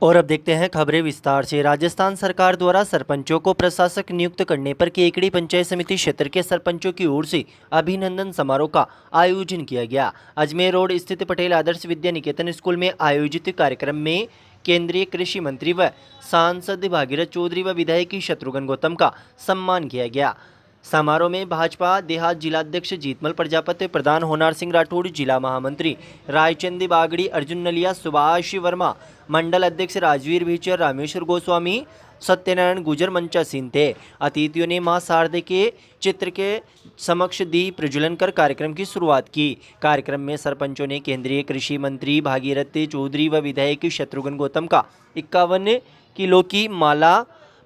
और अब देखते हैं खबरें विस्तार से। राजस्थान सरकार द्वारा सरपंचों को प्रशासक नियुक्त करने पर केकड़ी पंचायत समिति क्षेत्र के सरपंचों की ओर से अभिनंदन समारोह का आयोजन किया गया। अजमेर रोड स्थित पटेल आदर्श विद्या निकेतन स्कूल में आयोजित कार्यक्रम में केंद्रीय कृषि मंत्री व सांसद भागीरथ चौधरी व विधायक शत्रुघ्न गौतम का सम्मान किया गया। समारोह में भाजपा देहात जिलाध्यक्ष जीतमल प्रजापति, प्रधान होनार सिंह राठौड़, जिला महामंत्री रायचंदी बागड़ी, अर्जुन नलिया, सुभाष वर्मा, मंडल अध्यक्ष राजवीर भीचर, रामेश्वर गोस्वामी, सत्यनारायण गुजर मंचासीन थे। अतिथियों ने मां शारदे के चित्र के समक्ष दीप प्रज्वलन कर कार्यक्रम की शुरुआत की। कार्यक्रम में सरपंचों ने केंद्रीय कृषि मंत्री भागीरथ चौधरी व विधायक शत्रुघ्न गौतम का 51 किलो की माला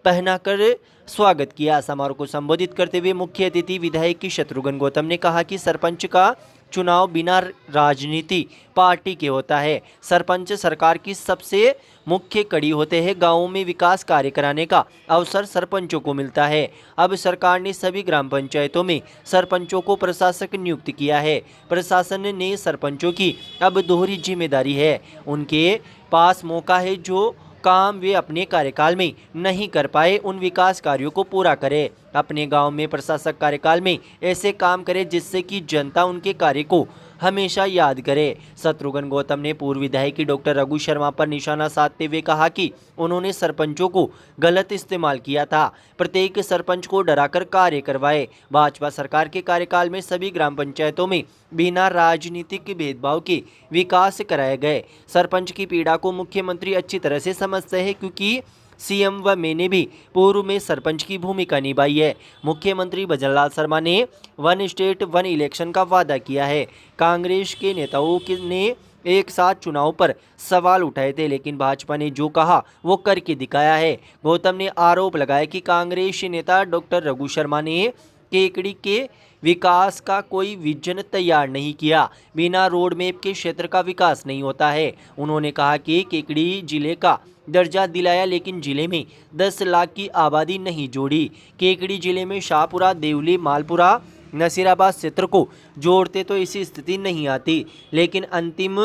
पहनाकर स्वागत किया। समारोह को संबोधित करते हुए मुख्य अतिथि विधायक शत्रुघ्न गौतम ने कहा कि सरपंच का चुनाव बिना राजनीति पार्टी के होता है। सरपंच सरकार की सबसे मुख्य कड़ी होते हैं। गांवों में विकास कार्य कराने का अवसर सरपंचों को मिलता है। अब सरकार ने सभी ग्राम पंचायतों में सरपंचों को प्रशासक नियुक्त किया है। प्रशासन ने सरपंचों की अब दोहरी जिम्मेदारी है। उनके पास मौका है जो काम वे अपने कार्यकाल में नहीं कर पाए उन विकास कार्यों को पूरा करे। अपने गांव में प्रशासक कार्यकाल में ऐसे काम करे जिससे कि जनता उनके कार्य को हमेशा याद करे। शत्रुघ्न गौतम ने पूर्व विधायक डॉक्टर रघु शर्मा पर निशाना साधते हुए कहा कि उन्होंने सरपंचों को गलत इस्तेमाल किया था। प्रत्येक सरपंच को डराकर कार्य करवाए। भाजपा सरकार के कार्यकाल में सभी ग्राम पंचायतों में बिना राजनीतिक भेदभाव के विकास कराए गए। सरपंच की पीड़ा को मुख्यमंत्री अच्छी तरह से समझते हैं क्योंकि सीएम व मैंने भी पूर्व में सरपंच की भूमिका निभाई है। मुख्यमंत्री भजनलाल शर्मा ने वन स्टेट वन इलेक्शन का वादा किया है। कांग्रेस के नेताओं ने एक साथ चुनाव पर सवाल उठाए थे, लेकिन भाजपा ने जो कहा वो करके दिखाया है। गौतम ने आरोप लगाया कि कांग्रेस नेता डॉक्टर रघु शर्मा ने केकड़ी के विकास का कोई विजन तैयार नहीं किया। बिना रोड मैप के क्षेत्र का विकास नहीं होता है। उन्होंने कहा कि केकड़ी जिले का दर्जा दिलाया लेकिन जिले में 10 लाख की आबादी नहीं जोड़ी। केकड़ी जिले में शाहपुरा, देवली, मालपुरा, नसीराबाद क्षेत्र को जोड़ते तो ऐसी स्थिति नहीं आती, लेकिन अंतिम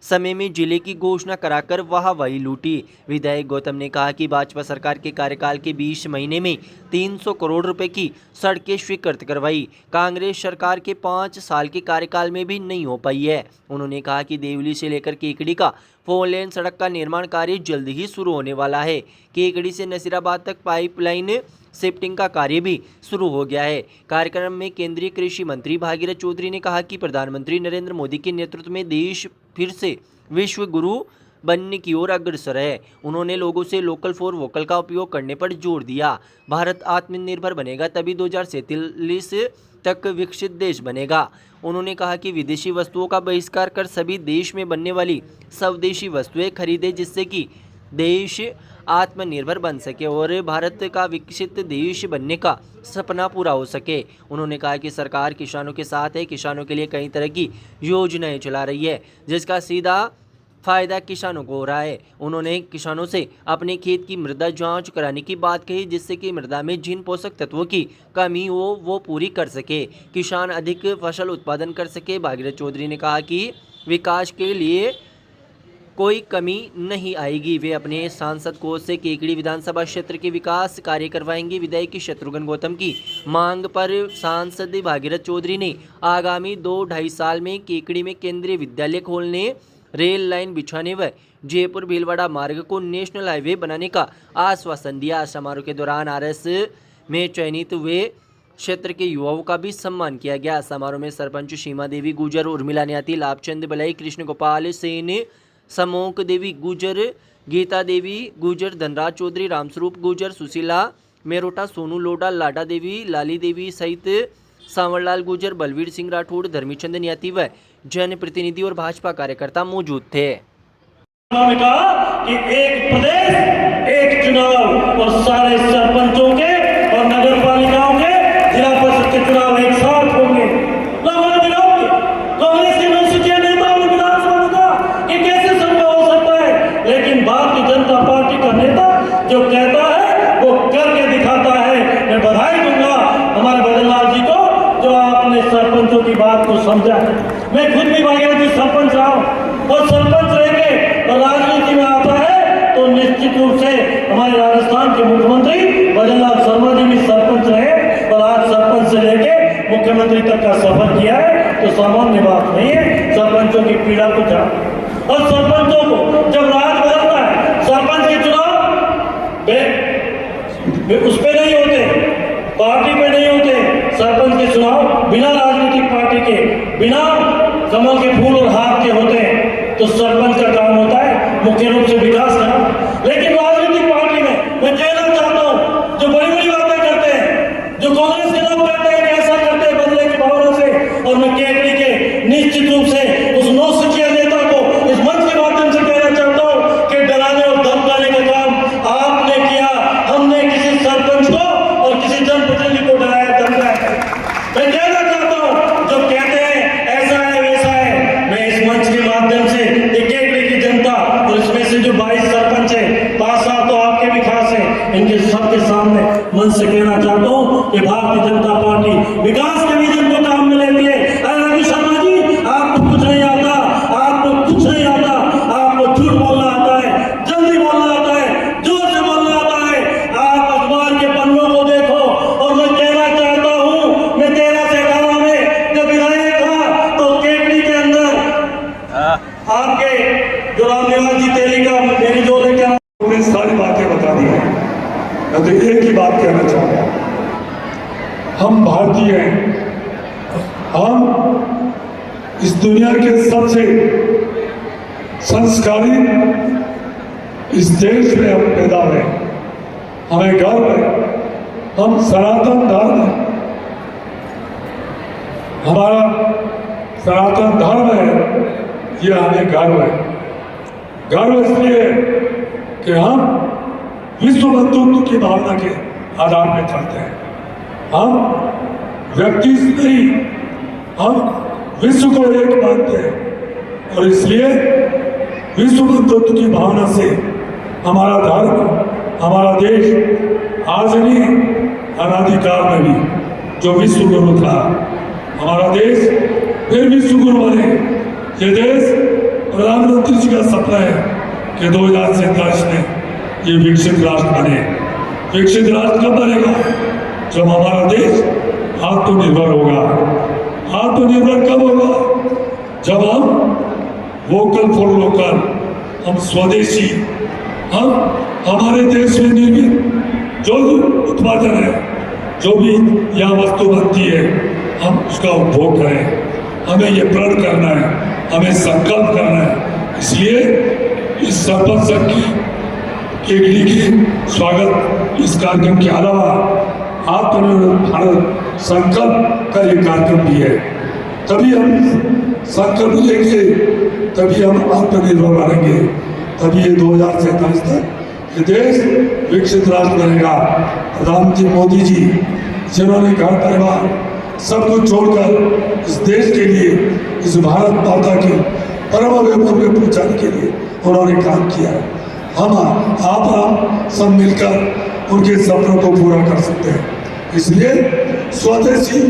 समय में जिले की घोषणा कराकर वही लूटी। विधायक गौतम ने कहा कि भाजपा सरकार के कार्यकाल के 20 महीने में 300 करोड़ रुपए की सड़कें स्वीकृत करवाई। कांग्रेस सरकार के 5 साल के कार्यकाल में भी नहीं हो पाई है। उन्होंने कहा कि देवली से लेकर केकड़ी का 4 लेन सड़क का निर्माण कार्य जल्द ही शुरू होने वाला है। केकड़ी से नसीराबाद तक पाइपलाइन शिफ्टिंग का कार्य भी शुरू हो गया है। कार्यक्रम में केंद्रीय कृषि मंत्री भागीरथ चौधरी ने कहा कि प्रधानमंत्री नरेंद्र मोदी के नेतृत्व में देश फिर से विश्व गुरु बनने की ओर अग्रसर है। उन्होंने लोगों से लोकल फॉर वोकल का उपयोग करने पर जोर दिया। भारत आत्मनिर्भर बनेगा तभी 2047 तक विकसित देश बनेगा। उन्होंने कहा कि विदेशी वस्तुओं का बहिष्कार कर सभी देश में बनने वाली स्वदेशी वस्तुएं खरीदें जिससे कि देश आत्मनिर्भर बन सके और भारत का विकसित देश बनने का सपना पूरा हो सके। उन्होंने कहा कि सरकार किसानों के साथ है। किसानों के लिए कई तरह की योजनाएं चला रही है जिसका सीधा फायदा किसानों को हो रहा है। उन्होंने किसानों से अपने खेत की मृदा जांच कराने की बात कही जिससे कि मृदा में जिन पोषक तत्वों की कमी हो वो पूरी कर सके, किसान अधिक फसल उत्पादन कर सके। भागीरथ चौधरी ने कहा कि विकास के लिए कोई कमी नहीं आएगी। वे अपने सांसद कोष से केकड़ी विधानसभा क्षेत्र के विकास कार्य करवाएंगे। विधायक शत्रुघ्न गौतम की मांग पर सांसद भागीरथ चौधरी ने आगामी 2-2.5 साल में केकड़ी में केंद्रीय विद्यालय खोलने, रेल लाइन बिछाने व जयपुर भीलवाड़ा मार्ग को नेशनल हाईवे बनाने का आश्वासन दिया। समारोह के दौरान आरएस में चयनित हुए क्षेत्र के युवाओं का भी सम्मान किया गया। समारोह में सरपंच सीमा देवी गुजर, उर्मिला न्याती, लाभचंद बलई, कृष्ण गोपाल सेन, समोक देवी गुजर, गीता देवी गुजर, धनराज चौधरी, रामस्वरूप गुजर, सुशीला मेरोटा, सोनू लोडा, लाडा देवी, लाली देवी सहित सांवरलाल गुजर, बलवीर सिंह राठौड़, धर्मीचंद न्याती व जनप्रतिनिधि और भाजपा कार्यकर्ता मौजूद थे। उन्होंने कहा कि एक प्रदेश, एक चुनाव और सारे सरपंचों के और नगर पालिकाओं के, जिला परिषद के चुनाव एक साथ होंगे। लोगों ने विरोध किया। कांग्रेस के नौसिखिया नेताओं ने विधानसभा में कहा कि कैसे संभव हो सकता है, लेकिन भारतीय जनता पार्टी का नेता जो कहता है वो करके दिखाता है। मैं बधाई दूंगा हमारे भजनलाल जी को जो आपने सरपंचों की बात को समझा। मैं खुद भी भागीरथ जी सरपंच रहा हूं और सरपंच रहेंगे और राजनीति में आता है तो निश्चित रूप से हमारे राजस्थान के मुख्यमंत्री भजनलाल शर्मा जी भी सरपंच रहे और आज सरपंच से लेके मुख्यमंत्री तक का सफर किया है, तो सामान्य बात नहीं है। सरपंचों की पीड़ा को जान और सरपंचों को जब राज बदलता है, सरपंच के चुनाव उस पे नहीं होते, पार्टी पे नहीं होते। सरपंच के चुनाव बिना राजनीतिक पार्टी के, बिना कमल के फूल और हाथ के होते हैं। तो सरपंच का काम होता है मुख्य रूप से विकास करना। लेकिन राजनीतिक पार्टी में मैं कहना चाहता हूं, जो बड़ी बड़ी बातें करते हैं, जो कांग्रेस के लोग कहते हैं कि ऐसा करते हैं बदले की भावना से, और मैं केकड़ी के निश्चित रूप से उस नौसिखिया नेता को इस मंच के माध्यम से कहना चाहता हूं कि डराने और धमकाने का काम आपने किया। हमने किसी सरपंच को और किसी जनप्रतिनिधि को डराया धमकाया। मैं कहना चाहता हूं, जो कहते हैं ऐसा है वैसा है, मैं इस मंच के माध्यम से केकड़ी की जनता और इसमें से जो 22 सरपंच है, 5 साल तो आपके भी खास है, इनके सबके सामने मंच से कहना चाहता हूं कि भारतीय जनता पार्टी विकास के विजन को काम में लेती है। अरे रवि शर्मा जी, आपको कुछ नहीं आता, आपको कुछ नहीं आता, आपको झूठ बोलना आता है, जल्दी बोलना आता है, जोर से बोलना आता है। आप अखबार के पन्नों को देखो। और मैं कहना चाहता हूं, मैं 13 से 11 में जब विधायक था तो केकड़ी के अंदर आपके जो रामनिवास जी तेली का मेरी जो लेकर उन्होंने सारी बातें बता दी हैं। मैं तो एक ही बात कहना चाहूँगा, हम भारतीय हैं, हम इस दुनिया के सबसे संस्कारी इस देश में हम पैदा हुए, हमें गर्व है, हम सनातन धर्म है, हमारा सनातन धर्म है, ये हमें गर्व है। गर्व इसलिए कि हम विश्व बंधुत्व की भावना के आधार पर चलते हैं। हम व्यक्ति से नहीं, हम विश्व को एक मानते हैं और इसलिए विश्व बंधुत्व की भावना से हमारा धर्म, हमारा देश आज नहीं, अनादिकाल में भी जो विश्व गुरु था, हमारा देश फिर विश्व गुरु बने। ये देश प्रधानमंत्री जी का सपना है कि 2047 में ये विकसित राष्ट्र बने। विकसित राष्ट्र कब बनेगा? जब हमारा देश आत्मनिर्भर होगा। आत्मनिर्भर कब होगा? जब हम वोकल फॉर लोकल, हम स्वदेशी, हम हमारे देश में निर्मित जो उत्पादन है, जो भी यहाँ वस्तु बनती है, हम उसका उपभोग करें। हमें ये प्रण करना है, हमें संकल्प करना है। इसलिए इस सरपंच संघ की केकड़ी के स्वागत इस कार्यक्रम के अलावा आत्मनिर्भर भारत संकल्प का ये कार्यक्रम भी है। तभी हम संकल्प लेंगे, तभी हम आत्मनिर्भर बनेंगे, तभी ये 2047 तक ये देश विकसित राष्ट्र बनेगा। प्रधानमंत्री मोदी जी जिन्होंने घर परिवार सब कुछ छोड़कर इस देश के लिए, इस भारत माता की परम वैभव में पहुंचाने के लिए उन्होंने काम किया है। हम सब मिलकर उनके सपनों को पूरा कर सकते हैं। इसलिए स्वदेशी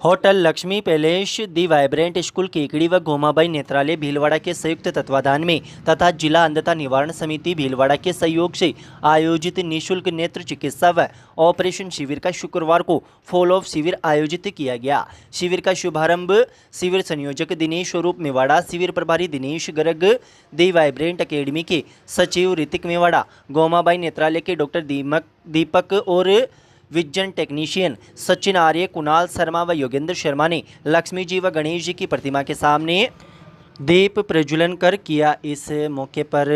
होटल लक्ष्मी पैलेस, दी वाइब्रेंट स्कूल केकड़ी व गोमाबाई नेत्रालय भीलवाड़ा के संयुक्त तत्वाधान में तथा जिला अंधता निवारण समिति भीलवाड़ा के सहयोग से आयोजित निःशुल्क नेत्र चिकित्सा व ऑपरेशन शिविर का शुक्रवार को फॉलो अप शिविर आयोजित किया गया। शिविर का शुभारंभ शिविर संयोजक दिनेश स्वरूप मेवाड़ा, शिविर प्रभारी दिनेश गर्ग, दी वाइब्रेंट अकेडमी के सचिव ऋतिक मेवाड़ा, गोमाबाई नेत्रालय के डॉक्टर दीपक और विजन टेक्नीशियन सचिन आर्य, कुणाल शर्मा व योगेंद्र शर्मा ने लक्ष्मी जी व गणेश जी की प्रतिमा के सामने दीप प्रज्वलन कर किया। इस मौके पर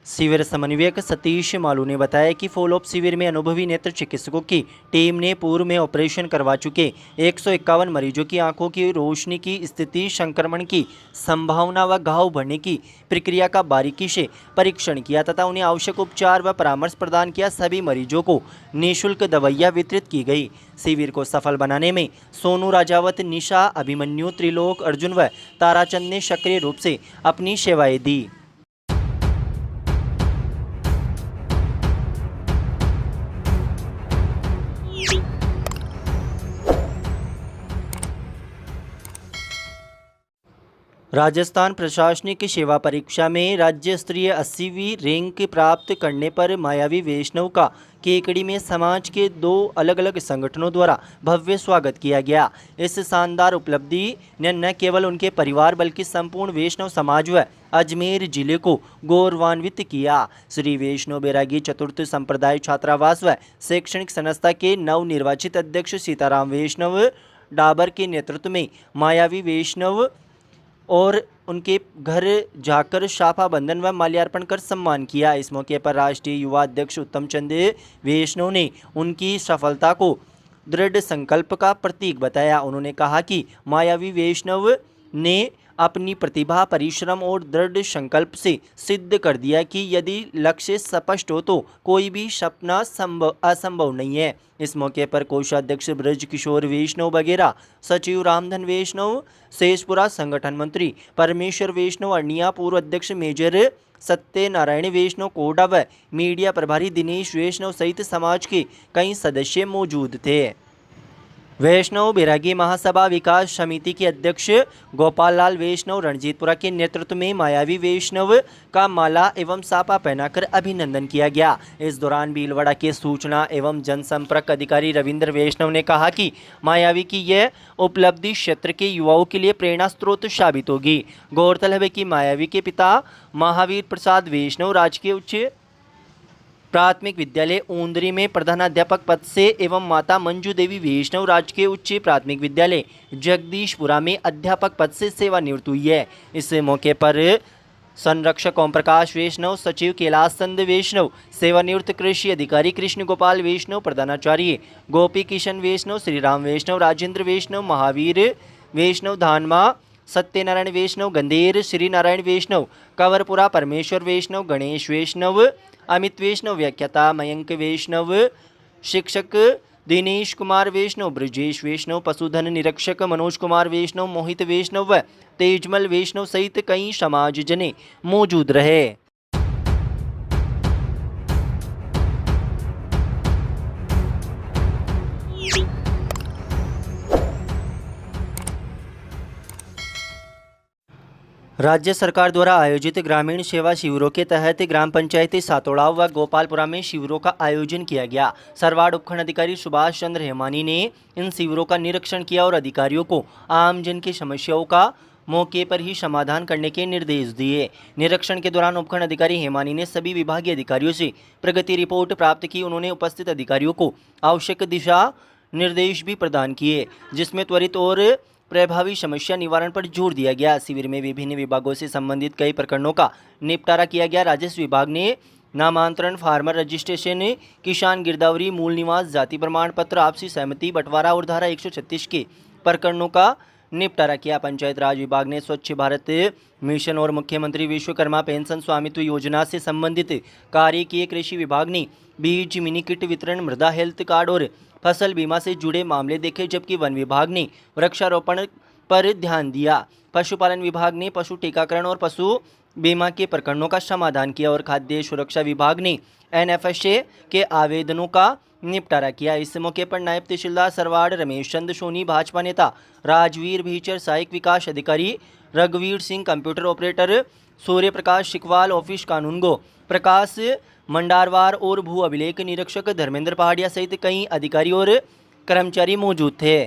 शिविर समन्वयक सतीश मालू ने बताया कि फॉलोअप शिविर में अनुभवी नेत्र चिकित्सकों की टीम ने पूर्व में ऑपरेशन करवा चुके 151 मरीजों की आंखों की रोशनी की स्थिति, संक्रमण की संभावना व घाव भरने की प्रक्रिया का बारीकी से परीक्षण किया तथा उन्हें आवश्यक उपचार व परामर्श प्रदान किया। सभी मरीजों को निःशुल्क दवाइयाँ वितरित की गई। शिविर को सफल बनाने में सोनू राजावत, निशा, अभिमन्यु, त्रिलोक, अर्जुन व ताराचंद ने सक्रिय रूप से अपनी सेवाएं दी। राजस्थान प्रशासनिक सेवा परीक्षा में राज्य स्तरीय 80वीं रैंक प्राप्त करने पर मायावी वैष्णव का केकड़ी में समाज के 2 अलग अलग संगठनों द्वारा भव्य स्वागत किया गया। इस शानदार उपलब्धि ने न केवल उनके परिवार बल्कि संपूर्ण वैष्णव समाज व अजमेर जिले को गौरवान्वित किया। श्री वैष्णव बैरागी चतुर्थ संप्रदाय छात्रावास व शैक्षणिक संस्था के नवनिर्वाचित अध्यक्ष सीताराम वैष्णव डाबर के नेतृत्व में मायावी वैष्णव और उनके घर जाकर शाफा बंधन व माल्यार्पण कर सम्मान किया। इस मौके पर राष्ट्रीय युवा अध्यक्ष उत्तम चंद वैष्णव ने उनकी सफलता को दृढ़ संकल्प का प्रतीक बताया। उन्होंने कहा कि मायावी वैष्णव ने अपनी प्रतिभा, परिश्रम और दृढ़ संकल्प से सिद्ध कर दिया कि यदि लक्ष्य स्पष्ट हो तो कोई भी सपना असंभव नहीं है। इस मौके पर कोषाध्यक्ष ब्रज किशोर वैष्णव वगैरह, सचिव रामधन वैष्णव, शेषपुरा संगठन मंत्री परमेश्वर वैष्णव अर्निया, पूर्व अध्यक्ष मेजर सत्यनारायण वैष्णव कोडा व मीडिया प्रभारी दिनेश वैष्णव सहित समाज के कई सदस्य मौजूद थे। वैष्णव बैरागी महासभा विकास समिति के अध्यक्ष गोपाल लाल वैष्णव रणजीतपुरा के नेतृत्व में मायावी वैष्णव का माला एवं साफा पहनाकर अभिनंदन किया गया। इस दौरान भीलवाड़ा के सूचना एवं जनसंपर्क अधिकारी रविंद्र वैष्णव ने कहा कि मायावी की यह उपलब्धि क्षेत्र के युवाओं के लिए प्रेरणा स्रोत साबित होगी। गौरतलब है कि मायावी के पिता महावीर प्रसाद वैष्णव राजकीय उच्च प्राथमिक विद्यालय ऊंदरी में प्रधानाध्यापक पद से एवं माता मंजू देवी वैष्णव राजकीय उच्च प्राथमिक विद्यालय जगदीशपुरा में अध्यापक पद से सेवानिवृत्त हुई है। इस मौके पर संरक्षक ओम प्रकाश वैष्णव, सचिव कैलाश चंद वैष्णव, सेवानिवृत्त कृषि अधिकारी कृष्ण गोपाल वैष्णव, प्रधानाचार्य गोपी किशन वैष्णव, श्री राम वैष्णव, राजेंद्र वैष्णव, महावीर वैष्णव धानमा, सत्यनारायण वैष्णव गंदेर, श्री नारायण वैष्णव कंवरपुरा, परमेश्वर वैष्णव, गणेश वैष्णव, अमित वैष्णव व्याख्याता, मयंक वैष्णव शिक्षक, दिनेश कुमार वैष्णव, ब्रजेश वैष्णव पशुधन निरीक्षक, मनोज कुमार वैष्णव, मोहित वैष्णव व तेजमल वैष्णव सहित कई समाजजने मौजूद रहे। राज्य सरकार द्वारा आयोजित ग्रामीण सेवा शिविरों के तहत ग्राम पंचायती सातोड़ाव व गोपालपुरा में शिविरों का आयोजन किया गया। सरवाड़ उपखंड अधिकारी सुभाष चंद्र हेमानी ने इन शिविरों का निरीक्षण किया और अधिकारियों को आमजन की समस्याओं का मौके पर ही समाधान करने के निर्देश दिए। निरीक्षण के दौरान उपखंड अधिकारी हेमानी ने सभी विभागीय अधिकारियों से प्रगति रिपोर्ट प्राप्त की। उन्होंने उपस्थित अधिकारियों को आवश्यक दिशा निर्देश भी प्रदान किए, जिसमें त्वरित और प्रभावी समस्या निवारण पर जोर दिया गया। शिविर में विभिन्न विभागों से संबंधित कई प्रकरणों का निपटारा किया गया। राजस्व विभाग ने नामांतरण, फार्मर रजिस्ट्रेशन, किसान गिरदावरी, मूल निवास, जाति प्रमाण पत्र, आपसी सहमति, बंटवारा और धारा 136 के प्रकरणों का निपटारा किया। पंचायत राज विभाग ने स्वच्छ भारत मिशन और मुख्यमंत्री विश्वकर्मा पेंशन स्वामित्व योजना से संबंधित कार्य किए। कृषि विभाग ने बीज, मिनी किट वितरण, मृदा हेल्थ कार्ड और फसल बीमा से जुड़े मामले देखे, जबकि वन विभाग ने वृक्षारोपण पर ध्यान दिया। पशुपालन विभाग ने पशु टीकाकरण और पशु बीमा के प्रकरणों का समाधान किया और खाद्य सुरक्षा विभाग ने NFSA के आवेदनों का निपटारा किया। इस मौके पर नायब तहसीलदार सरवाड़ रमेश चंद सोनी, भाजपा नेता राजवीर भीचर, सहायक विकास अधिकारी रघुवीर Singh, computer operator Surya Prakash शिकवाल, office कानूनगो प्रकाश मंडारवार और भू अभिलेख निरीक्षक धर्मेंद्र पहाड़िया सहित कई अधिकारी और कर्मचारी मौजूद थे।